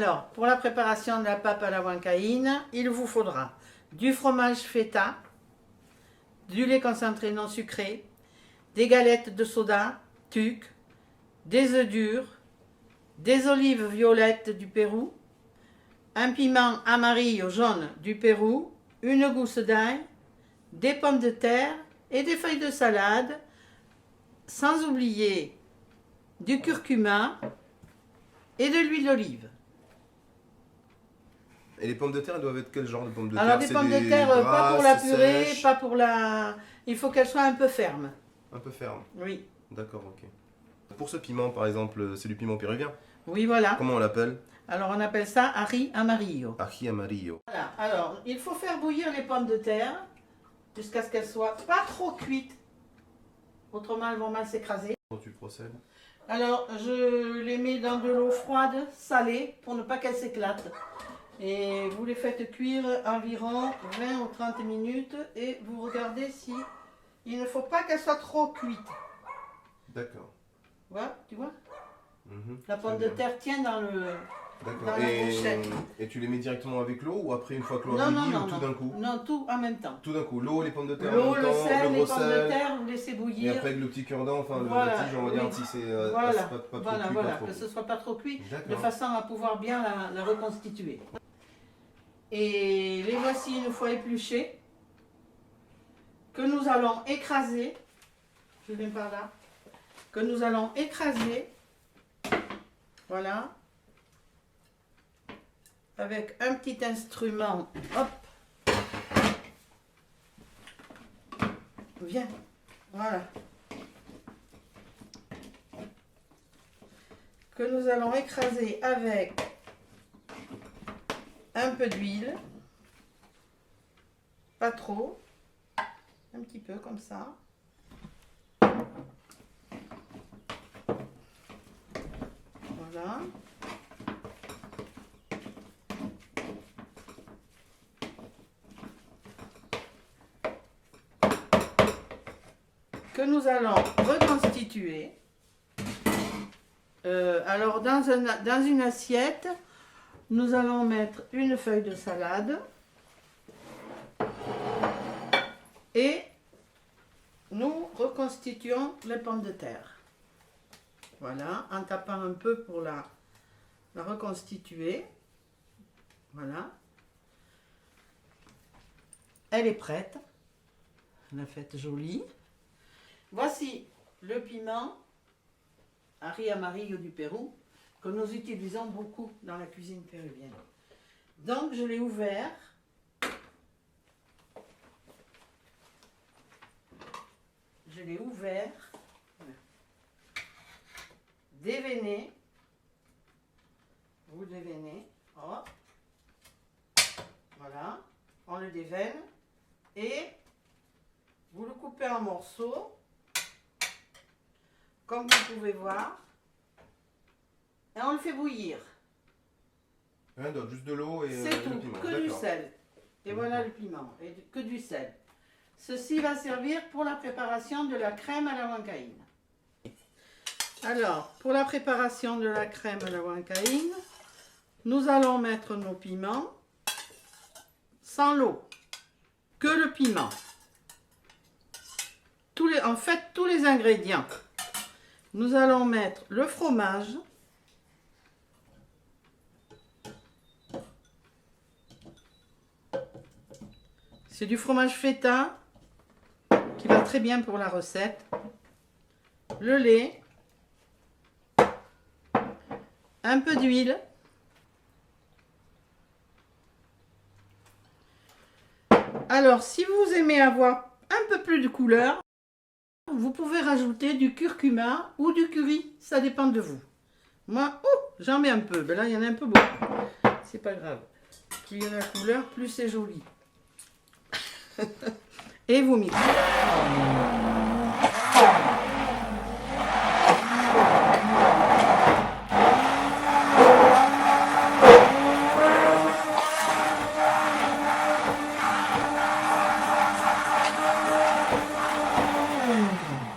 Alors, pour la préparation de la pâte à la huancaïne, il vous faudra du fromage feta, du lait concentré non sucré, des galettes de soda, tuc, des œufs durs, des olives violettes du Pérou, un piment amarillo jaune du Pérou, une gousse d'ail, des pommes de terre et des feuilles de salade, sans oublier du curcuma et de l'huile d'olive. Et les pommes de terre, elles doivent être quel genre de pommes de terre? Alors des pommes de terre, pas pour la purée, pas pour la... Il faut qu'elles soient un peu fermes. Un peu fermes. Oui. D'accord, ok. Pour ce piment, par exemple, c'est du piment péruvien. Oui, voilà. Comment on l'appelle? Alors on appelle ça ají amarillo. Ají amarillo. Voilà. Alors, il faut faire bouillir les pommes de terre jusqu'à ce qu'elles soient pas trop cuites. Autrement, elles vont mal s'écraser. Comment tu procèdes? Alors, je les mets dans de l'eau froide, salée, pour ne pas qu'elles s'éclatent. Et vous les faites cuire environ 20 ou 30 minutes et vous regardez si il ne faut pas qu'elles soient trop cuites. D'accord. Voilà, tu vois? Mhm, La pomme de terre tient dans le... D'accord. dans la pochette. Et tu les mets directement avec l'eau ou après une fois que l'eau Non, a non, bouilli non, ou tout non. d'un coup? Non, tout en même temps. Tout d'un coup, l'eau, les pommes de terre en L'eau, même le temps, sel, le les gros pommes de sel. terre, vous laissez Et bouillir. après avec le petit cure-dent, enfin Voilà, la tige, on va oui. dire si c'est Voilà, pas trop voilà, cuit, voilà, pas trop. que ce soit pas trop cuit, de D'accord. façon à pouvoir bien la reconstituer. Et les voici une fois épluchés, que nous allons écraser, je viens par là, que nous allons écraser, voilà, avec un petit instrument, hop, viens, voilà, que nous allons écraser avec un peu d'huile, pas trop, un petit peu comme ça. Voilà. Que nous allons reconstituer. Alors dans une assiette, nous allons mettre une feuille de salade et nous reconstituons les pommes de terre. Voilà, en tapant un peu pour la reconstituer. Voilà. Elle est prête. On l'a faite jolie. Voici le piment ají amarillo du Pérou que nous utilisons beaucoup dans la cuisine péruvienne. Donc je l'ai ouvert. Je l'ai ouvert. Voilà. Déveiné. Vous déveinez. Hop. Voilà. On le déveine. Et vous le coupez en morceaux. Comme vous pouvez voir. Et on le fait bouillir. Rien d'autre, juste de l'eau et C'est le tout, piment. que du sel. Et voilà le piment, et que du sel. Ceci va servir pour la préparation de la crème à la huancaïne. Alors, pour la préparation de la crème à la huancaïne, nous allons mettre nos piments sans l'eau, que le piment. En fait, tous les ingrédients. Nous allons mettre le fromage. C'est du fromage feta qui va très bien pour la recette. Le lait. Un peu d'huile. Alors, si vous aimez avoir un peu plus de couleur, vous pouvez rajouter du curcuma ou du curry. Ça dépend de vous. Moi, j'en mets un peu. Ben là, il y en a un peu beaucoup. C'est pas grave. Plus il y a la couleur, plus c'est joli. Et vous mixez.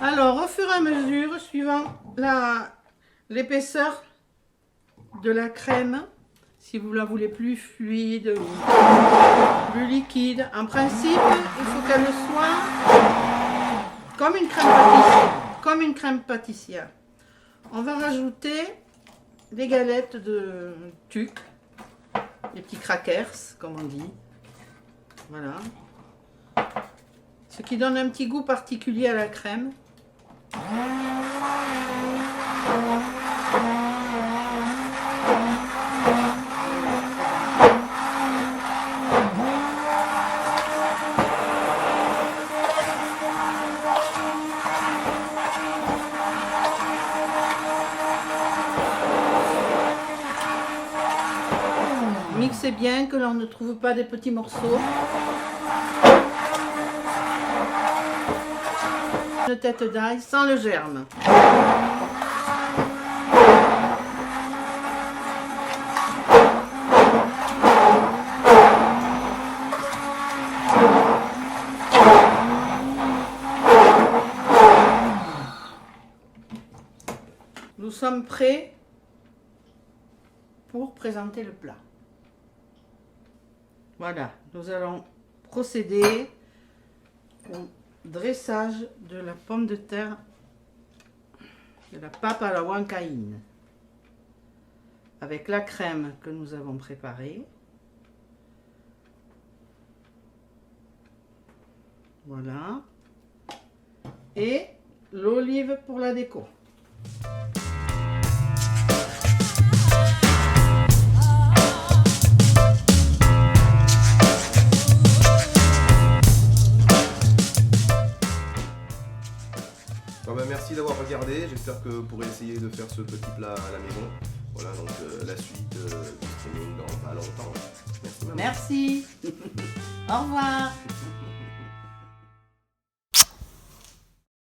Alors, au fur et à mesure, suivant l'épaisseur de la crème, Si vous la voulez plus fluide ou plus liquide, en principe, il faut qu'elle soit comme une crème pâtissière. Comme une crème pâtissière. On va rajouter des galettes de tuc, les petits crackers, comme on dit. Voilà. Ce qui donne un petit goût particulier à la crème. Mixez bien, que l'on ne trouve pas des petits morceaux. Une tête d'ail sans le germe. Nous sommes prêts pour présenter le plat. Voilà, nous allons procéder au dressage de la pomme de terre, de la papa à la huancaïne, avec la crème que nous avons préparée. Voilà. Et l'olive pour la déco. Merci d'avoir regardé, j'espère que vous pourrez essayer de faire ce petit plat à la maison. Voilà, donc la suite du streaming dans pas longtemps. Merci maman. Merci. Au revoir.